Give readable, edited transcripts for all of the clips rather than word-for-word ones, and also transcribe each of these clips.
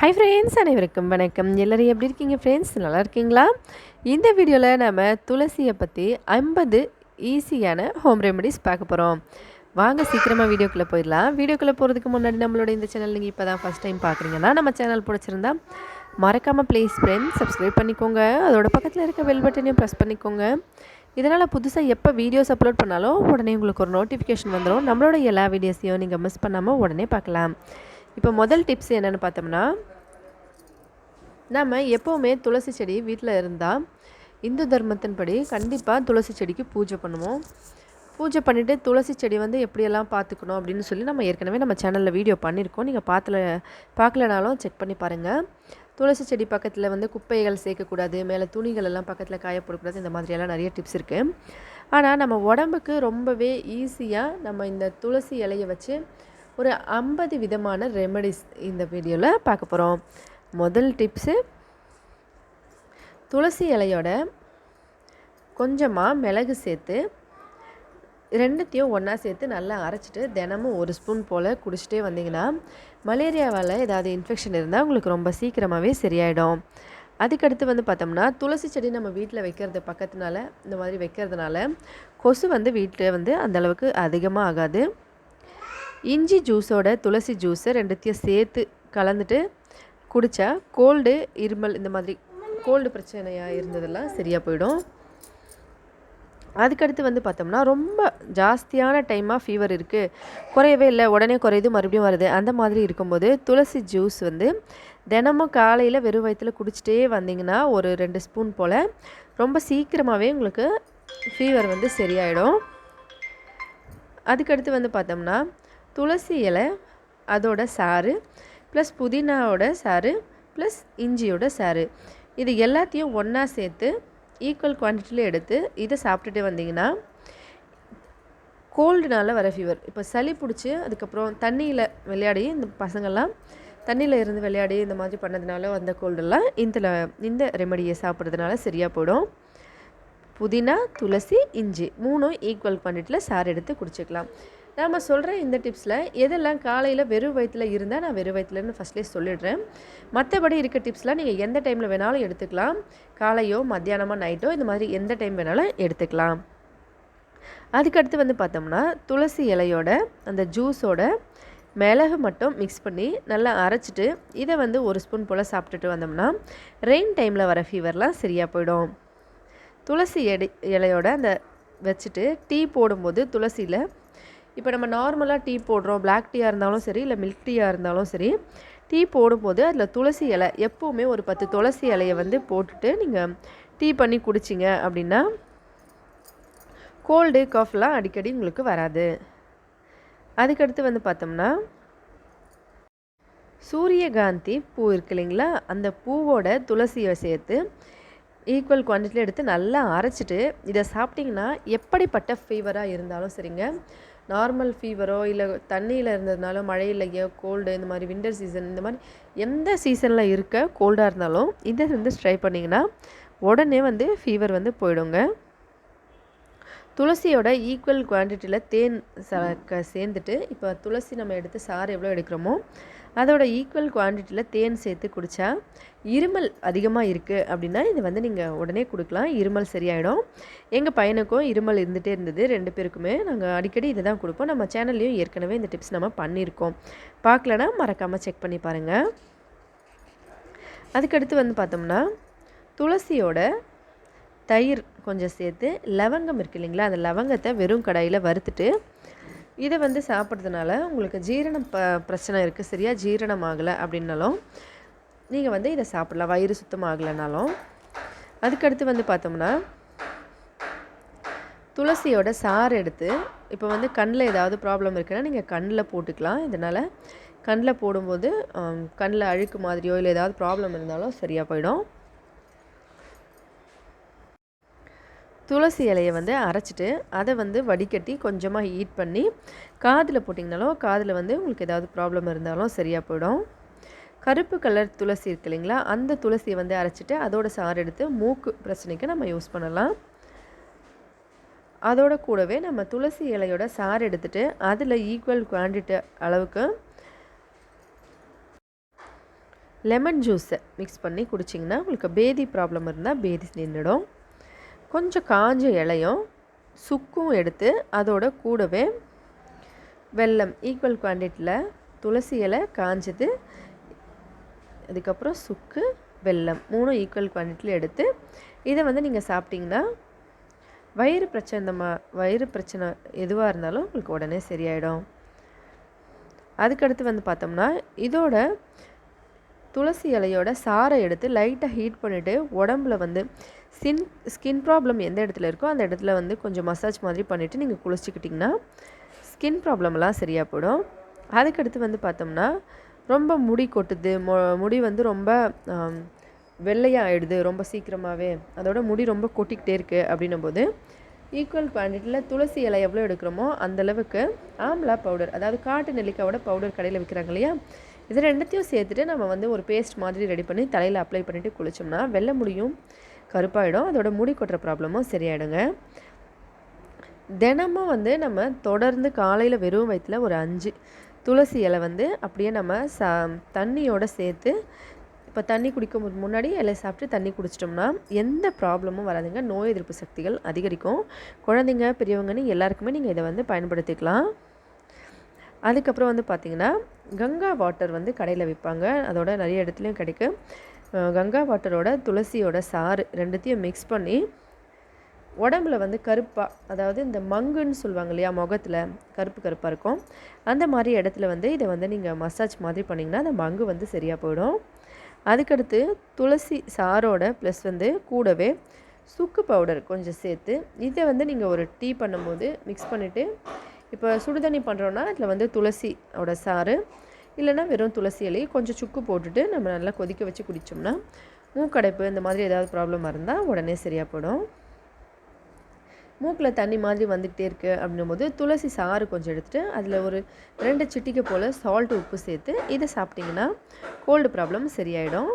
Hi friends, அனைவருக்கும் வணக்கம். எல்லோரும் எப்படி இருக்கீங்க ஃப்ரெண்ட்ஸ்? நல்லா இருக்கீங்களா? இந்த வீடியோவில் நம்ம துளசியை பற்றி 50 ஈஸியான ஹோம் ரெமெடிஸ் பார்க்க போகிறோம். வாங்க சீக்கிரமாக வீடியோக்குள்ளே போயிடலாம். வீடியோக்குள்ளே போகிறதுக்கு முன்னாடி நம்மளோட இந்த சேனல் நீங்கள் இப்போ தான் ஃபஸ்ட் டைம் பார்க்குறீங்கன்னா நம்ம சேனல் பிடிச்சிருந்தா மறக்காமல் ப்ளீஸ் ஃப்ரெண்ட்ஸ் சப்ஸ்கிரைப் பண்ணிக்கோங்க. அதோட பக்கத்தில் இருக்க பெல் பட்டனையும் ப்ரெஸ் பண்ணிக்கோங்க. இதனால் புதுசாக எப்போ வீடியோஸ் அப்லோட் பண்ணாலும் உடனே உங்களுக்கு ஒரு நோட்டிஃபிகேஷன் வந்துடும். நம்மளோட எல்லா வீடியோஸையும் நீங்கள் மிஸ் பண்ணாமல் உடனே பார்க்கலாம். இப்போ முதல் டிப்ஸ் என்னென்னு பார்த்தோம்னா, நம்ம எப்போவுமே துளசி செடி வீட்டில் இருந்தால் இந்து தர்மத்தின்படி கண்டிப்பாக துளசி செடிக்கு பூஜை பண்ணுவோம். பூஜை பண்ணிவிட்டு துளசி செடி வந்து எப்படியெல்லாம் பார்த்துக்கணும் அப்படின்னு சொல்லி நம்ம ஏற்கனவே நம்ம சேனலில் வீடியோ பண்ணியிருக்கோம். நீங்கள் பார்க்கலனாலும் செக் பண்ணி பாருங்கள். துளசி செடி பக்கத்தில் வந்து குப்பைகள் சேர்க்கக்கூடாது, மேலே துணிகள் எல்லாம் பக்கத்தில் காயப்படக்கூடாது, இந்த மாதிரியெல்லாம் நிறைய டிப்ஸ் இருக்குது. ஆனால் நம்ம உடம்புக்கு ரொம்பவே ஈஸியாக நம்ம இந்த துளசி இலையை வச்சு ஒரு 50 விதமான ரெமெடிஸ் இந்த வீடியோவில் பார்க்க போகிறோம். முதல் டிப்ஸு, துளசி இலையோட கொஞ்சமாக மிளகு சேர்த்து ரெண்டுத்தையும் ஒன்றா சேர்த்து நல்லா அரைச்சிட்டு தினமும் 1 ஸ்பூன் போல் குடிச்சிட்டே வந்தீங்கன்னா மலேரியாவால் ஏதாவது இன்ஃபெக்ஷன் இருந்தால் உங்களுக்கு ரொம்ப சீக்கிரமாகவே சரியாயிடும். அதுக்கடுத்து வந்து பார்த்தோம்னா, துளசி செடி நம்ம வீட்டில் வைக்கிறது பக்கத்தினால இந்த மாதிரி வைக்கிறதுனால கொசு வந்து வீட்டில் வந்து அந்தளவுக்கு அதிகமாக ஆகாது. இஞ்சி ஜூஸோட துளசி ஜூஸை ரெண்டுத்தையும் சேர்த்து கலந்துட்டு குடித்தா கோல்டு, இருமல், இந்த மாதிரி கோல்டு பிரச்சனையாக இருந்ததெல்லாம் சரியாக போயிடும். அதுக்கடுத்து வந்து பார்த்தோம்னா, ரொம்ப ஜாஸ்தியான டைமாக ஃபீவர் இருக்குது, குறையவே இல்லை, உடனே குறையுது, மறுபடியும் வருது, அந்த மாதிரி இருக்கும்போது துளசி ஜூஸ் வந்து தினமும் காலையில் வெறும் வயிற்றில் குடிச்சிட்டே வந்தீங்கன்னா ஒரு 2 ஸ்பூன் போல் ரொம்ப சீக்கிரமாகவே உங்களுக்கு ஃபீவர் வந்து சரியாயிடும். அதுக்கடுத்து வந்து பார்த்தோம்னா, துளசி இலை, அதோட சாறு ப்ளஸ் புதினாவோட சாறு ப்ளஸ் இஞ்சியோட சாறு, இது எல்லாத்தையும் ஒன்றா சேர்த்து ஈக்குவல் குவான்டிட்டியில் எடுத்து இதை சாப்பிட்டுட்டு வந்தீங்கன்னா கோல்டுனால வர ஃபீவர், இப்போ சளி பிடிச்சி அதுக்கப்புறம் தண்ணியில் விளையாடி இந்த பசங்கள்லாம் தண்ணியில் இருந்து விளையாடி இந்த மாதிரி பண்ணதுனால வந்த கோல்டெல்லாம் இந்த ரெமெடியை சாப்பிட்றதுனால சரியாக போயிடும். புதினா, துளசி, இஞ்சி 3ம் ஈக்குவல் குவான்டிட்டியில் சாறு எடுத்து குடிச்சிக்கலாம். நாம் சொல்கிற இந்த டிப்ஸில் எதெல்லாம் காலையில் வெறும் வயிற்றில் இருந்தால் நான் வெறும் வயிற்றுலன்னு ஃபஸ்ட்லேயே சொல்லிடுறேன். மற்றபடி இருக்க டிப்ஸ்லாம் நீங்கள் எந்த டைமில் வேணாலும் எடுத்துக்கலாம். காலையோ மத்தியானமோ நைட்டோ இந்த மாதிரி எந்த டைம் வேணாலும் எடுத்துக்கலாம். அதுக்கடுத்து வந்து பார்த்தோம்னா, துளசி இலையோட அந்த ஜூஸோட மிளகு மட்டும் மிக்ஸ் பண்ணி நல்லா அரைச்சிட்டு இதை வந்து 1 ஸ்பூன் போல் சாப்பிட்டுட்டு வந்தோம்னா ரெயின் டைமில் வர ஃபீவர்லாம் சரியாக போயிடும். துளசி இலையோட அந்த வச்சுட்டு டீ போடும்போது துளசியில், இப்போ நம்ம நார்மலாக டீ போடுறோம், பிளாக் டீயாக இருந்தாலும் சரி இல்லை மில்க் டீயாக இருந்தாலும் சரி, டீ போடும்போது அதில் துளசி இலை எப்போவுமே ஒரு 10 துளசி இலையை வந்து போட்டுட்டு நீங்கள் டீ பண்ணி குடிச்சிங்க அப்படின்னா கோல்டு காஃப்லாம் அடிக்கடி உங்களுக்கு வராது. அதுக்கடுத்து வந்து பார்த்தோம்னா, சூரியகாந்தி பூ இருக்கு இல்லைங்களா, அந்த பூவோட துளசியை சேர்த்து ஈக்குவல் குவான்டிட்டியில் எடுத்து நல்லா அரைச்சிட்டு இதை சாப்பிட்டிங்கன்னா எப்படிப்பட்ட ஃபீவராக இருந்தாலும் சரிங்க, நார்மல் ஃபீவரோ இல்லை தண்ணியில் இருந்ததுனால மழையிலையோ கோல்டு, இந்த மாதிரி வின்டர் சீசன், இந்த மாதிரி எந்த சீசனில் இருக்க கோல்டாக இருந்தாலும் இதை வந்து ட்ரை பண்ணிங்கன்னா உடனே வந்து ஃபீவர் வந்து போயிடுங்க. துளசியோட ஈக்குவல் குவான்டிட்டியில் தேன் சேர்ந்துட்டு, இப்போ துளசி நம்ம எடுத்து சாறு எவ்வளோ எடுக்கிறோமோ அதோட ஈக்குவல் குவான்டிட்டியில் தேன் சேர்த்து குடித்தா இருமல் அதிகமாக இருக்குது அப்படின்னா இது வந்து நீங்கள் உடனே கொடுக்கலாம், இருமல் சரியாயிடும். எங்கள் பையனுக்கும் இருமல் இருந்துகிட்டே இருந்தது, 2 பேருக்குமே. நாங்கள் அடிக்கடி இதை தான் கொடுப்போம். நம்ம சேனல்லையும் ஏற்கனவே இந்த டிப்ஸ் நம்ம பண்ணியிருக்கோம். பார்க்கலன்னா மறக்காமல் செக் பண்ணி பாருங்கள். அதுக்கடுத்து வந்து பார்த்தோம்னா, துளசியோட தயிர் கொஞ்சம் சேர்த்து லவங்கம் இருக்குது இல்லைங்களா, அந்த லவங்கத்தை வெறும் கடாயில் வறுத்துட்டு இதை வந்து சாப்பிட்றதுனால உங்களுக்கு ஜீரணம் பிரச்சனை இருக்குது, சரியாக ஜீரணம் ஆகலை அப்படின்னாலும் நீங்கள் வந்து இதை சாப்பிடலாம், வயிறு சுத்தம் ஆகலைனாலும். அதுக்கடுத்து வந்து பார்த்தோம்னா, துளசியோட சாறு எடுத்து இப்போ வந்து கண்ணில் ஏதாவது ப்ராப்ளம் இருக்குன்னா நீங்கள் கண்ணில் போட்டுக்கலாம். இதனால் கண்ணில் போடும்போது கண்ணில் அழுக்கு மாதிரியோ இல்லை ஏதாவது ப்ராப்ளம் இருந்தாலும் சரியாக போயிடும். துளசி இலையை வந்து அரைச்சிட்டு அதை வந்து வடிகட்டி கொஞ்சமாக ஹீட் பண்ணி காதில் போட்டிங்கனாலும் காதில் வந்து உங்களுக்கு ஏதாவது ப்ராப்ளம் இருந்தாலும் சரியாக போயிடும். கருப்பு கலர் துளசி இருக்கு இல்லைங்களா, அந்த துளசியை வந்து அரைச்சிட்டு அதோட சாறு எடுத்து மூக்கு பிரச்சனைக்கு நம்ம யூஸ் பண்ணலாம். அதோட கூடவே நம்ம துளசி இலையோட சாறு எடுத்துகிட்டு அதில் ஈக்குவல் குவான்டிட்டி அளவுக்கு லெமன் ஜூஸை மிக்ஸ் பண்ணி குடிச்சிங்கன்னா உங்களுக்கு பேதி ப்ராப்ளம் இருந்தால் பேதி நின்றுடும். கொஞ்சம் காஞ்ச இலையும் சுக்கும் எடுத்து அதோட கூடவே வெல்லம் ஈக்குவல் குவான்டிட்டியில், துளசி இலை காஞ்சது, அதுக்கப்புறம் சுக்கு, வெல்லம் 3 ஈக்குவல் குவான்டிட்டியில் எடுத்து இதை வந்து நீங்கள் சாப்பிட்டிங்கன்னா வயிறு பிரச்சனை எதுவாக இருந்தாலும் உங்களுக்கு உடனே சரியாயிடும். அதுக்கடுத்து வந்து பார்த்தோம்னா இதோட துளசி இலையோட சாறை எடுத்து லைட்டாக ஹீட் பண்ணிவிட்டு உடம்புல வந்து ஸ்கின் ப்ராப்ளம் எந்த இடத்துல இருக்கோ அந்த இடத்துல வந்து கொஞ்சம் மசாஜ் மாதிரி பண்ணிவிட்டு நீங்கள் குளிச்சுக்கிட்டிங்கன்னா ஸ்கின் ப்ராப்ளம்லாம் சரியாக போயிடும். அதுக்கடுத்து வந்து பார்த்தோம்னா ரொம்ப முடி கொட்டுது, முடி வந்து ரொம்ப வெள்ளையாக ஆகிடுது ரொம்ப சீக்கிரமாகவே, அதோட முடி ரொம்ப கொட்டிக்கிட்டே இருக்குது அப்படின்னும் போது ஈக்குவல் குவான்டிட்டியில் துளசி இலை எவ்வளோ எடுக்கிறோமோ அந்தளவுக்கு ஆம்லா பவுடர், அதாவது காட்டு நெல்லிக்காவோட பவுடர் கடையில் விற்கிறாங்க இல்லையா, இது ரெண்டுத்தையும் சேர்த்துட்டு நம்ம வந்து ஒரு பேஸ்ட் மாதிரி ரெடி பண்ணி தலையில் அப்ளை பண்ணிவிட்டு குளித்தோம்னா வெள்ளை முடியும் கருப்பாயிடும், அதோட முடி கொட்டுற ப்ராப்ளமும் சரியாயிடுங்க. தினமும் வந்து நம்ம தொடர்ந்து காலையில் வெறும் வயிற்றில் ஒரு 5 துளசி இலை வந்து அப்படியே நம்ம தண்ணியோடு சேர்த்து, இப்போ தண்ணி குடிக்கும் முன்னாடி இலை சாப்பிட்டு தண்ணி குடிச்சிட்டோம்னா எந்த ப்ராப்ளமும் வராதுங்க. நோய் எதிர்ப்பு சக்திகள் அதிகரிக்கும். குழந்தைங்க பெரியவங்கன்னு எல்லாருக்குமே நீங்கள் இதை வந்து பயன்படுத்திக்கலாம். அதுக்கப்புறம் வந்து பார்த்திங்கன்னா கங்கா வாட்டர் வந்து கடையில் விற்பாங்க, அதோட நிறைய இடத்துலையும் கிடைக்கும். கங்கா வாட்டரோட துளசியோட சாறு ரெண்டுத்தையும் மிக்ஸ் பண்ணி உடம்புல வந்து கருப்பாக, அதாவது இந்த மங்குன்னு சொல்லுவாங்க இல்லையா, முகத்தில் கருப்பாக இருக்கும், அந்த மாதிரி இடத்துல வந்து இதை வந்து நீங்கள் மசாஜ் மாதிரி பண்ணிங்கன்னா அந்த மங்கு வந்து சரியாக போயிடும். அதுக்கடுத்து துளசி சாரோட ப்ளஸ் வந்து கூடவே சுக்கு பவுடர் கொஞ்சம் சேர்த்து இதை வந்து நீங்கள் ஒரு டீ பண்ணும்போது மிக்ஸ் பண்ணிவிட்டு, இப்போ சுடுதண்ணி பண்ணுறோன்னா அதில் வந்து துளசியோட சாறு இல்லைனா வெறும் துளசி இலை கொஞ்சம் சுக்கு போட்டுட்டு நம்ம நல்லா கொதிக்க வச்சு குடித்தோம்னா மூக்கடைப்பு இந்த மாதிரி ஏதாவது ப்ராப்ளமாக இருந்தால் உடனே சரியாக போயிடும். மூக்கில் தண்ணி மாதிரி வந்துகிட்டே இருக்குது அப்படின்னும்போது துளசி சாறு கொஞ்சம் எடுத்துகிட்டு அதில் ஒரு 2 சிட்டிகை போல் சால்ட் உப்பு சேர்த்து இதை சாப்பிட்டிங்கன்னா கோல்டு ப்ராப்ளம் சரியாயிடும்.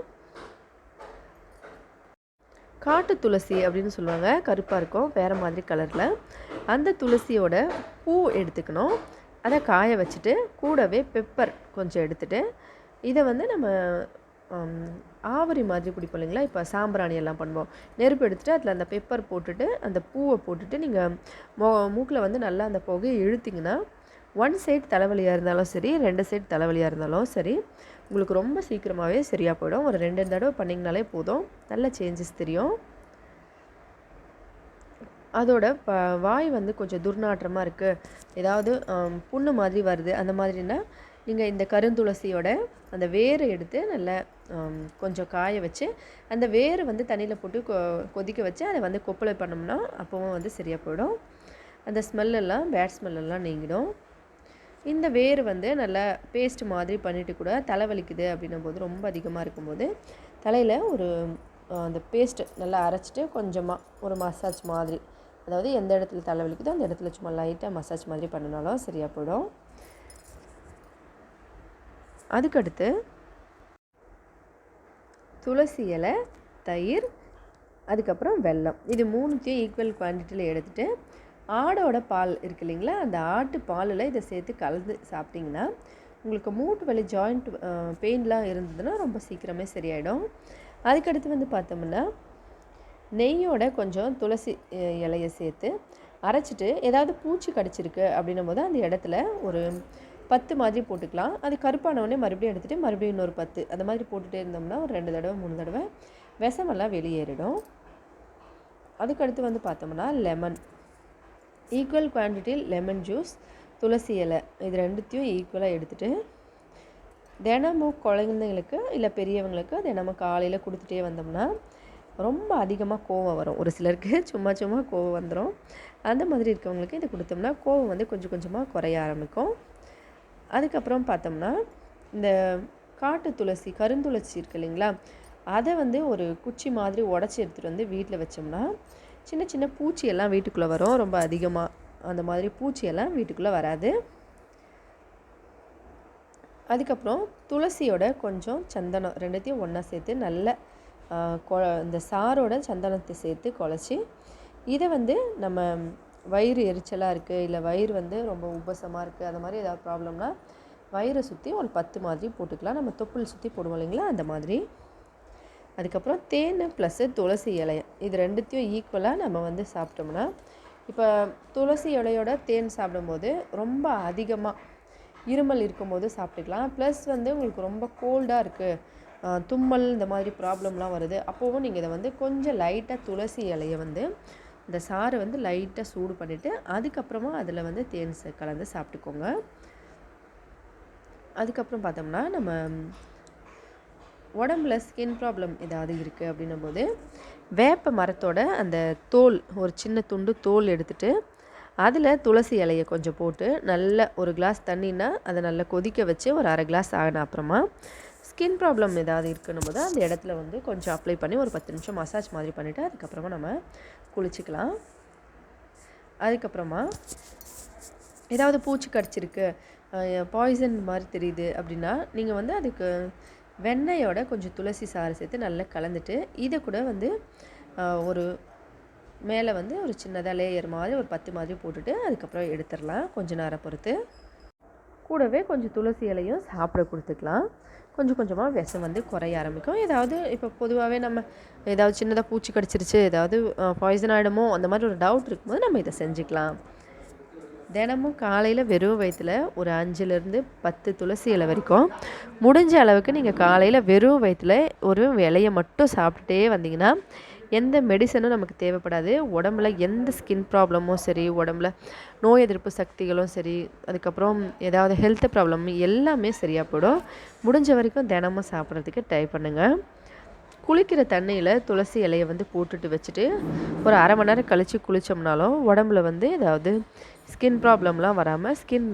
காட்டு துளசி அப்படின்னு சொல்லுவாங்க, கருப்பாக இருக்கும் வேறு மாதிரி கலரில், அந்த துளசியோட பூ எடுத்துக்கணும், அதை காய வச்சுட்டு கூடவே பெப்பர் கொஞ்சம் எடுத்துகிட்டு இதை வந்து நம்ம ஆவரி மாதிரி பிடிப்போம் இல்லைங்களா, இப்போ சாம்பிராணி எல்லாம் பண்ணுவோம், நெருப்பு எடுத்துகிட்டு அதில் அந்த பெப்பர் போட்டுட்டு அந்த பூவை போட்டுட்டு நீங்கள் மூக்கில் வந்து நல்லா அந்த புகையை இழுத்திங்கன்னா 1 சைடு தலைவலியாக இருந்தாலும் சரி 2 சைடு தலைவலியாக இருந்தாலும் சரி உங்களுக்கு ரொம்ப சீக்கிரமாகவே சரியாக போயிடும். ஒரு 2 தடவை பண்ணிங்கனாலே போதும், நல்ல சேஞ்சஸ் தெரியும். அதோட வாய் வந்து கொஞ்சம் துர்நாற்றமாக இருக்குது, ஏதாவது புண்ணு மாதிரி வருது அந்த மாதிரினா நீங்கள் இந்த கருந்துளசியோட அந்த வேரை எடுத்து நல்லா கொஞ்சம் காய வச்சு அந்த வேரை வந்து தண்ணியில் போட்டு கொதிக்க வச்சு அதை வந்து கொப்பளை பண்ணோம்னா அப்போவும் வந்து சரியாக போயிடும். அந்த ஸ்மெல்லெல்லாம் பேட் ஸ்மெல்லெல்லாம் நீங்கிடும். இந்த வேர் வந்து நல்லா பேஸ்ட் மாதிரி பண்ணிவிட்டு கூட தலைவலிக்குது அப்படின்னும் போது ரொம்ப அதிகமாக இருக்கும்போது தலையில் ஒரு அந்த பேஸ்ட்டு நல்லா அரைச்சிட்டு கொஞ்சமாக ஒரு மசாஜ் மாதிரி, அதாவது எந்த இடத்துல தலைவலிக்குதோ அந்த இடத்துல சும்மா லைட்டாக மசாஜ் மாதிரி பண்ணினாலும் சரியாக போயிடும். அதுக்கடுத்து துளசி இலை, தயிர், அதுக்கப்புறம் வெல்லம், இது 3த்தையும் ஈக்குவல் குவான்டிட்டியில் எடுத்துகிட்டு ஆடோட பால் இருக்கு இல்லைங்களா, அந்த ஆட்டு பாலில் இதை சேர்த்து கலந்து சாப்பிட்டிங்கன்னா உங்களுக்கு மூட்டு வலி ஜாயிண்ட் பெயின்லாம் இருந்ததுன்னா ரொம்ப சீக்கிரமே சரியாயிடும். அதுக்கடுத்து வந்து பார்த்தோம்னா நெய்யோட கொஞ்சம் துளசி இலையை சேர்த்து அரைச்சிட்டு ஏதாவது பூச்சி கடிச்சிருக்கு அப்படின்னும் போது அந்த இடத்துல ஒரு 10 மாதிரி போட்டுக்கலாம். அது கருப்பானவொடனே மறுபடியும் எடுத்துகிட்டு மறுபடியும் இன்னொரு 10 அந்த மாதிரி போட்டுகிட்டே இருந்தோம்னா ஒரு 2 தடவை 3 தடவை விஷமெல்லாம் வெளியேறிடும். அதுக்கடுத்து வந்து பார்த்தோம்னா லெமன் ஈக்குவல் குவான்டிட்டியில் லெமன் ஜூஸ், துளசி இலை இது ரெண்டுத்தையும் ஈக்குவலாக எடுத்துகிட்டு தினமும் குழந்தைங்களுக்கு இல்லை பெரியவங்களுக்கு தினமும் காலையில் கொடுத்துட்டே வந்தோம்னா ரொம்ப அதிகமாக கோவம் வரும், ஒரு சிலருக்கு சும்மா சும்மா கோவம் வந்துடும், அந்த மாதிரி இருக்கவங்களுக்கு இதை கொடுத்தோம்னா கோவம் வந்து கொஞ்சம் கொஞ்சமாக குறைய ஆரம்பிக்கும். அதுக்கப்புறம் பார்த்தோம்னா இந்த காட்டு துளசி கருந்துளசி இருக்குது இல்லைங்களா, அதை வந்து ஒரு குச்சி மாதிரி உடச்சி எடுத்துகிட்டு வந்து வீட்டில் வச்சோம்னா சின்ன சின்ன பூச்சியெல்லாம் வீட்டுக்குள்ளே வரும், ரொம்ப அதிகமாக அந்த மாதிரி பூச்சியெல்லாம் வீட்டுக்குள்ளே வராது. அதுக்கப்புறம் துளசியோட கொஞ்சம் சந்தனம் ரெண்டுத்தையும் ஒன்றா சேர்த்து நல்ல இந்த சாரோட சந்தனத்தை சேர்த்து குழச்சி இதை வந்து நம்ம வயிறு எரிச்சலாக இருக்குது இல்லை வயிறு வந்து ரொம்ப உபசமாக இருக்குது அந்த மாதிரி ஏதாவது ப்ராப்ளம்னா வயிறை சுற்றி ஒரு 10 மாதிரி போட்டுக்கலாம். நம்ம தொப்புள் சுற்றி போடுவோம் இல்லைங்களா, அந்த மாதிரி. அதுக்கப்புறம் தேன் ப்ளஸ்ஸு துளசி இலை இது ரெண்டுத்தையும் ஈக்குவலாக நம்ம வந்து சாப்பிட்டோம்னா, இப்போ துளசி இலையோட தேன் சாப்பிடும்போது ரொம்ப அதிகமாக இருமல் இருக்கும்போது சாப்பிட்டுக்கலாம். ப்ளஸ் வந்து உங்களுக்கு ரொம்ப கோல்டாக இருக்குது, தும்மல் இந்த மாதிரி ப்ராப்ளம்லாம் வருது, அப்போவும் நீங்கள் இதை வந்து கொஞ்சம் லைட்டாக துளசி இலையை வந்து இந்த சாறை வந்து லைட்டாக சூடு பண்ணிவிட்டு அதுக்கப்புறமா அதில் வந்து தேன் கலந்து சாப்பிட்டுக்கோங்க. அதுக்கப்புறம் பார்த்தோம்னா நம்ம உடம்புல ஸ்கின் ப்ராப்ளம் ஏதாவது இருக்குது அப்படின்னும் போது வேப்ப மரத்தோட அந்த தோல் ஒரு சின்ன துண்டு தோல் எடுத்துகிட்டு அதில் துளசி இலையை கொஞ்சம் போட்டு நல்ல ஒரு கிளாஸ் தண்ணின்னா அதை நல்லா கொதிக்க வச்சு ஒரு அரை கிளாஸ் ஆகின அப்புறமா ஸ்கின் ப்ராப்ளம் ஏதாவது இருக்குன்னும் போது அந்த இடத்துல வந்து கொஞ்சம் அப்ளை பண்ணி ஒரு 10 நிமிஷம் மசாஜ் மாதிரி பண்ணிவிட்டு அதுக்கப்புறமா நம்ம குளிச்சுக்கலாம். அதுக்கப்புறமா ஏதாவது பூச்சி கடிச்சிருக்கு, பாய்சன் மாதிரி தெரியுது அப்படின்னா நீங்கள் வந்து அதுக்கு வெண்ணெயோட கொஞ்சம் துளசி சாறு சேர்த்து நல்லா கலந்துட்டு இதை கூட வந்து ஒரு மேலே வந்து ஒரு சின்னதாக லேயர் மாதிரி ஒரு 10 மாதிரி போட்டுட்டு அதுக்கப்புறம் எடுத்துடலாம். கொஞ்சம் நேரம் பொறுத்து கூடவே கொஞ்சம் துளசி இலையும் சாப்பிட கொடுத்துக்கலாம். கொஞ்சம் கொஞ்சமாக விஷம் வந்து குறைய ஆரம்பிக்கும். ஏதாவது இப்போ பொதுவாகவே நம்ம ஏதாவது சின்னதாக பூச்சி கடிச்சிருச்சு, ஏதாவது பாய்சன் ஆகிடுமோ அந்த மாதிரி ஒரு டவுட் இருக்கும்போது நம்ம இதை செஞ்சுக்கலாம். தினமும் காலையில் வெறும் வயிற்றில் ஒரு 5லேருந்து 10 துளசி இலை வரைக்கும் முடிஞ்ச அளவுக்கு நீங்கள் காலையில் வெறும் வயிற்றில் ஒரு இலையை மட்டும் சாப்பிட்டுட்டே வந்தீங்கன்னா எந்த மெடிசனும் நமக்கு தேவைப்படாது. உடம்புல எந்த ஸ்கின் ப்ராப்ளமும் சரி, உடம்புல நோய் எதிர்ப்பு சக்திகளும் சரி, அதுக்கப்புறம் ஏதாவது ஹெல்த் ப்ராப்ளம் எல்லாமே சரியாக போயிடும். முடிஞ்ச வரைக்கும் தினமும் சாப்பிட்றதுக்கு ட்ரை பண்ணுங்கள். குளிக்கிற தண்ணியில் துளசி இலையை வந்து போட்டுட்டு வச்சுட்டு ஒரு அரை மணி நேரம் கழித்து குளித்தோம்னாலும் உடம்புல வந்து ஏதாவது ஸ்கின் ப்ராப்ளம்லாம் வராமல் ஸ்கின்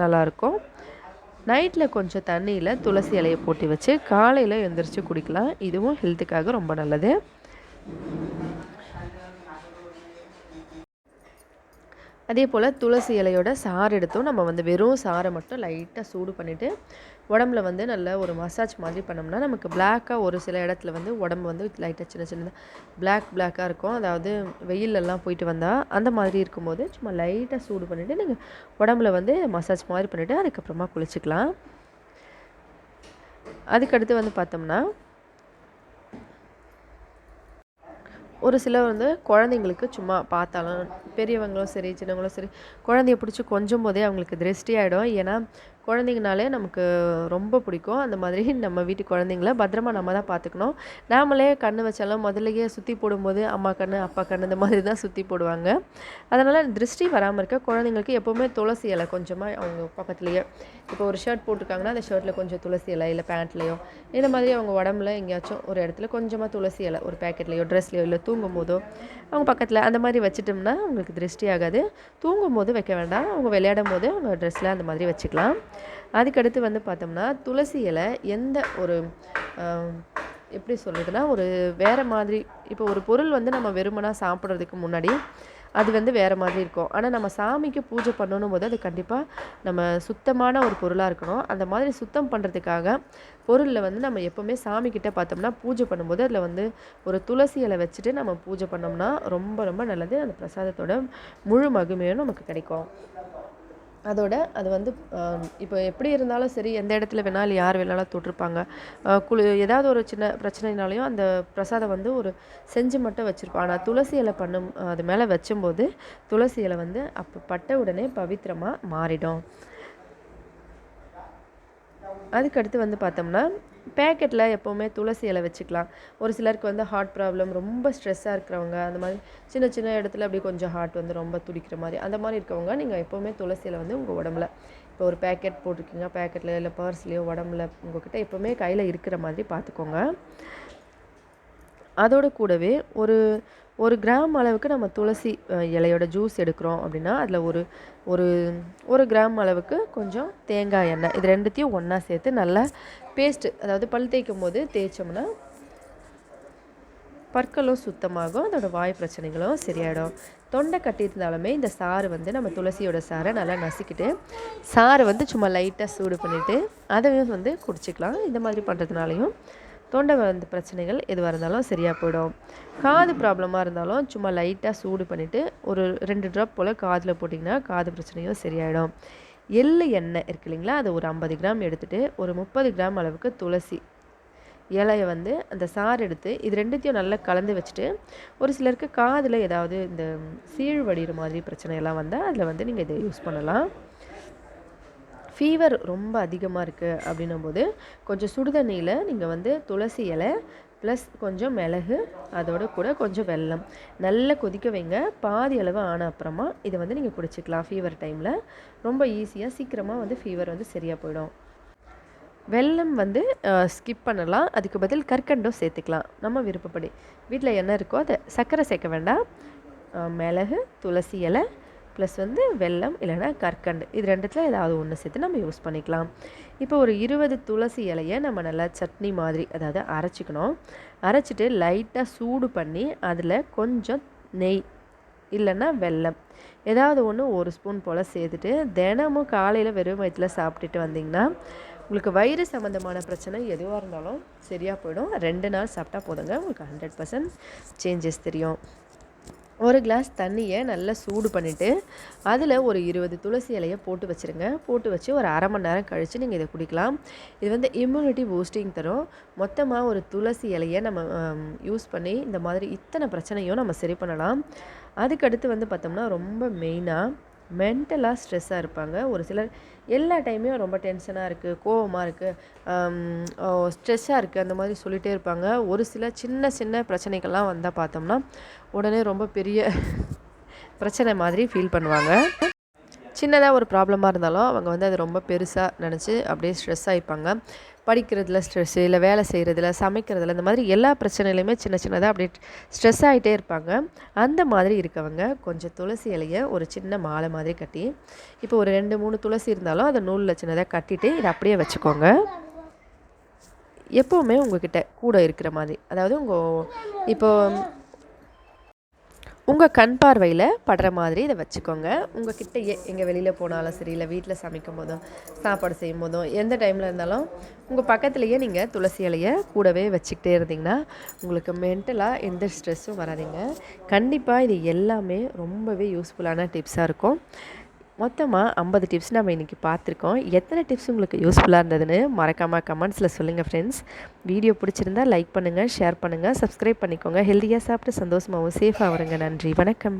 நல்லாயிருக்கும். நைட்டில் கொஞ்சம் தண்ணியில் துளசி இலையை போட்டு வச்சு காலையில் எழுந்திரிச்சு குடிக்கலாம். இதுவும் ஹெல்த்துக்காக ரொம்ப நல்லது. அதே போல் துளசி இலையோட சாறு எடுத்தும் நம்ம வந்து வெறும் சாறை மட்டும் லைட்டாக சூடு பண்ணிவிட்டு உடம்புல வந்து நல்ல ஒரு மசாஜ் மாதிரி பண்ணோம்னா நமக்கு பிளாக்காக ஒரு சில இடத்துல வந்து உடம்பு வந்து லைட்டாக சின்ன சின்னதாக பிளாக்காக இருக்கும். அதாவது வெயிலெல்லாம் போயிட்டு வந்தால் அந்த மாதிரி இருக்கும்போது சும்மா லைட்டாக சூடு பண்ணிவிட்டு நீங்கள் உடம்புல வந்து மசாஜ் மாதிரி பண்ணிவிட்டு அதுக்கப்புறமா குளிச்சுக்கலாம். அதுக்கடுத்து வந்து பார்த்தோம்னா ஒரு சிலர் வந்து குழந்தைங்களுக்கு சும்மா பார்த்தாலும் பெரியவங்களும் சரி சின்னவங்களும் சரி குழந்தைய பிடிச்சி கொஞ்சம் போதே அவங்களுக்கு திருஷ்டி ஆகிடும். ஏன்னா குழந்தைங்கனாலே நமக்கு ரொம்ப பிடிக்கும். அந்த மாதிரி நம்ம வீட்டு குழந்தைங்கள பத்திரமா நம்ம தான் பார்த்துக்கணும். நாமளே கண்ணு வச்சாலும் முதல்லையே சுற்றி போடும்போது அம்மா கண்ணு அப்பா கண்ணு இந்த மாதிரி தான் சுற்றி போடுவாங்க. அதனால் திருஷ்டி வராமல் இருக்க குழந்தைங்களுக்கு எப்போவுமே துளசி இலை கொஞ்சமாக அவங்க பக்கத்துலேயே இப்போ ஒரு ஷர்ட் போட்டிருக்காங்கன்னா அந்த ஷர்ட்டில் கொஞ்சம் துளசி இலை இல்லை பேண்ட்லேயோ இந்த மாதிரி அவங்க உடம்புல எங்கேயாச்சும் ஒரு இடத்துல கொஞ்சமாக துளசி இலை ஒரு பேக்கெட்லேயோ ட்ரெஸ்லையோ இல்லை தூங்கும் போதோ அவங்க பக்கத்தில் அந்த மாதிரி வச்சுட்டோம்னா அவங்களுக்கு திருஷ்டி ஆகாது. தூங்கும் போது வைக்க வேண்டாம், அவங்க விளையாடும் போது அவங்க ட்ரெஸ்ஸில் அந்த மாதிரி வச்சுக்கலாம். அதுக்கடுத்து வந்து பார்த்தோம்னா துளசி இலை எந்த ஒரு எப்படி சொல்கிறதுனா ஒரு வேறு மாதிரி இப்போ ஒரு பொருள் வந்து நம்ம வெறுமனா சாப்பிட்றதுக்கு முன்னாடி அது வந்து வேறு மாதிரி இருக்கும். ஆனால் நம்ம சாமிக்கு பூஜை பண்ணணும் போது அது கண்டிப்பாக நம்ம சுத்தமான ஒரு பொருளாக இருக்கணும். அந்த மாதிரி சுத்தம் பண்ணுறதுக்காக பொருளில் வந்து நம்ம எப்போவுமே சாமிக்கிட்ட பார்த்தோம்னா பூஜை பண்ணும்போது அதில் வந்து ஒரு துளசி இலை வச்சுட்டு நம்ம பூஜை பண்ணோம்னா ரொம்ப ரொம்ப நல்லது. அந்த பிரசாதத்தோட முழு மகிமையும் நமக்கு கிடைக்கும். அதோட அது வந்து இப்போ எப்படி இருந்தாலும் சரி எந்த இடத்துல வேணாலும் யார் வேணாலும் தொட்டிருப்பாங்க. ஏதாவது ஒரு சின்ன பிரச்சனைனாலையும் அந்த பிரசாதம் வந்து ஒரு செஞ்சு மட்டும் வச்சுருப்போம். ஆனால் துளசி இலை அது மேலே வச்சும்போது துளசி இலை வந்து அப்போ பட்ட உடனே பவித்திரமாக மாறிடும். அதுக்கடுத்து வந்து பார்த்தோம்னா பேக்கெட்டில் எப்போவுமே துளசி இலை வச்சுக்கலாம். ஒரு சிலருக்கு வந்து ஹார்ட் ப்ராப்ளம் ரொம்ப ஸ்ட்ரெஸ்ஸாக இருக்கிறவங்க அந்த மாதிரி சின்ன சின்ன இடத்துல அப்படி கொஞ்சம் ஹார்ட் வந்து ரொம்ப துடிக்கிற மாதிரி அந்த மாதிரி இருக்கவங்க நீங்கள் எப்போவுமே துளசி இலை வந்து உங்கள் உடம்புல இப்போ ஒரு பேக்கெட் போட்டிருக்கீங்க பேக்கெட்டில் இல்லை பர்ஸ்லேயோ உடம்புல உங்கள்கிட்ட எப்போவுமே கையில் இருக்கிற மாதிரி பார்த்துக்கோங்க. அதோடு கூடவே ஒரு 1 கிராம் அளவுக்கு நம்ம துளசி இலையோட ஜூஸ் எடுக்கிறோம் அப்படின்னா அதில் ஒரு கிராம் அளவுக்கு கொஞ்சம் தேங்காய் எண்ணெய் இது ரெண்டுத்தையும் ஒன்றா சேர்த்து நல்லா பேஸ்ட்டு அதாவது பல் தேய்க்கும் போது தேய்ச்சோம்னா பற்களும் சுத்தமாகும், அதோட வாய் பிரச்சனைகளும் சரியாயிடும். தொண்டை கட்டியிருந்தாலுமே இந்த சாறு வந்து நம்ம துளசியோட சாறை நல்லா நசுக்கிட்டு சாறு வந்து சும்மா லைட்டாக சூடு பண்ணிவிட்டு அதையும் வந்து குடிச்சிக்கலாம். இந்த மாதிரி பண்ணுறதுனாலையும் தொண்டை வந்து பிரச்சனைகள் எதுவாக இருந்தாலும் சரியாக போயிடும். காது ப்ராப்ளமாக இருந்தாலும் சும்மா லைட்டாக சூடு பண்ணிவிட்டு ஒரு 2 ட்ராப் போல் காதில் போட்டிங்கன்னா காது பிரச்சனையும் சரியாயிடும். எள்ளு எண்ணெய் இருக்கு இல்லைங்களா, அது ஒரு 50 கிராம் எடுத்துகிட்டு ஒரு 30 கிராம் அளவுக்கு துளசி இலையை வந்து அந்த சாறு எடுத்து இது ரெண்டுத்தையும் நல்லா கலந்து வச்சுட்டு, ஒரு சிலருக்கு காதில் ஏதாவது இந்த சீழ் வடிகிற மாதிரி பிரச்சனையெல்லாம் வந்தால் அதில் வந்து நீங்கள் இதை யூஸ் பண்ணலாம். ஃபீவர் ரொம்ப அதிகமாக இருக்குது அப்படின்னும்போது கொஞ்சம் சுடுதண்ணியில் நீங்கள் வந்து துளசி இலை ப்ளஸ் கொஞ்சம் மிளகு அதோட கூட கொஞ்சம் வெல்லம் நல்லா கொதிக்க வைங்க. பாதி அளவு ஆன அப்புறமா இதை வந்து நீங்கள் குடிச்சிக்கலாம். ஃபீவர் டைமில் ரொம்ப ஈஸியாக சீக்கிரமாக வந்து ஃபீவர் வந்து சரியாக போயிடும். வெல்லம் வந்து ஸ்கிப் பண்ணலாம். அதுக்கு பதில் கற்கண்டும் சேர்த்துக்கலாம் நம்ம விருப்பப்படி. வீட்டில் என்ன இருக்கோ அதை சர்க்கரை சேர்க்க வேண்டாம். மிளகு, துளசி இலை ப்ளஸ் வந்து வெல்லம் இல்லைன்னா கற்கண்டு இது ரெண்டுத்தில் ஏதாவது ஒன்று சேர்த்து நம்ம யூஸ் பண்ணிக்கலாம். இப்போ ஒரு 20 துளசி இலையை நம்ம நல்லா சட்னி மாதிரி அதாவது அரைச்சிக்கணும். அரைச்சிட்டு லைட்டாக சூடு பண்ணி அதில் கொஞ்சம் நெய் இல்லைன்னா வெல்லம் ஏதாவது ஒன்று 1 ஸ்பூன் போல் சேர்த்துட்டு தினமும் காலையில் வெறும் வயிற்றில் சாப்பிட்டுட்டு வந்திங்கன்னா உங்களுக்கு வயிறு சம்மந்தமான பிரச்சனை எதுவாக இருந்தாலும் சரியாக போயிடும். 2 நாள் சாப்பிட்டா போதுங்க, உங்களுக்கு 100% சேஞ்சஸ் தெரியும். ஒரு கிளாஸ் தண்ணியை நல்லா சூடு பண்ணிவிட்டு அதில் ஒரு 20 துளசி இலையை போட்டு வச்சுருங்க. போட்டு வச்சு ஒரு அரை மணி நேரம் கழித்து நீங்கள் இதை குடிக்கலாம். இது வந்து இம்யூனிட்டி பூஸ்டிங் தரும். மொத்தமாக ஒரு துளசி இலையை நம்ம யூஸ் பண்ணி இந்த மாதிரி இத்தனை பிரச்சனையும் நம்ம சரி பண்ணலாம். அதுக்கடுத்து வந்து பார்த்தோம்னா ரொம்ப மெயினாக மென்டலாக ஸ்ட்ரெஸ்ஸாக இருப்பாங்க. ஒரு சிலர் எல்லா டைமையும் ரொம்ப டென்ஷனாக இருக்குது, கோவமாக இருக்குது, ஸ்ட்ரெஸ்ஸாக இருக்குது அந்த மாதிரி சொல்லிகிட்டே இருப்பாங்க. ஒரு சில சின்ன சின்ன பிரச்சனைகள்லாம் வந்தால் பார்த்தோம்னா உடனே ரொம்ப பெரிய பிரச்சனை மாதிரி ஃபீல் பண்ணுவாங்க. சின்னதாக ஒரு ப்ராப்ளமாக இருந்தாலும் அவங்க வந்து அது ரொம்ப பெருசாக நினச்சி அப்படியே ஸ்ட்ரெஸ் ஆகிப்பாங்க. படிக்கிறதுல ஸ்ட்ரெஸ்ஸு இல்லை வேலை செய்கிறதுல சமைக்கிறதுல இந்த மாதிரி எல்லா பிரச்சனையிலையுமே சின்ன சின்னதாக அப்படியே ஸ்ட்ரெஸ் ஆகிட்டே இருப்பாங்க. அந்த மாதிரி இருக்கவங்க கொஞ்சம் துளசி இலையை ஒரு சின்ன மாலை மாதிரி கட்டி இப்போ ஒரு 2-3 துளசி இருந்தாலும் அதை நூலில் சின்னதாக கட்டிட்டு இதை அப்படியே வச்சுக்கோங்க. எப்போவுமே உங்ககிட்ட கூட இருக்கிற மாதிரி அதாவது உங்கள் கண் பார்வையில் படுற மாதிரி இதை வச்சுக்கோங்க. உங்கள் கிட்டேயே எங்கே வெளியில் போனாலும் சரி இல்லை வீட்டில் சமைக்கும் போதும் சாப்பாடு செய்யும் போதும் எந்த டைமில் இருந்தாலும் உங்கள் பக்கத்துலேயே நீங்கள் துளசி இலையை கூடவே வச்சுக்கிட்டே இருந்தீங்கன்னா உங்களுக்கு மென்டலாக எந்த ஸ்ட்ரெஸ்ஸும் வராதிங்க. கண்டிப்பாக இது எல்லாமே ரொம்பவே யூஸ்ஃபுல்லான டிப்ஸாக இருக்கும். மொத்தமாக 50 டிப்ஸ் நம்ம இன்றைக்கி பார்த்துருக்கோம். எத்தனை டிப்ஸ் உங்களுக்கு யூஸ்ஃபுல்லாக இருந்ததுன்னு மறக்காமல் கமெண்ட்ஸில் சொல்லுங்கள் ஃப்ரெண்ட்ஸ். வீடியோ பிடிச்சிருந்தால் லைக் பண்ணுங்கள், ஷேர் பண்ணுங்கள், சப்ஸ்கிரைப் பண்ணிக்கோங்க. ஹெல்த்தியாக சாப்பிட்டு சந்தோஷமாகவும் சேஃபாக வருங்க. நன்றி, வணக்கம்.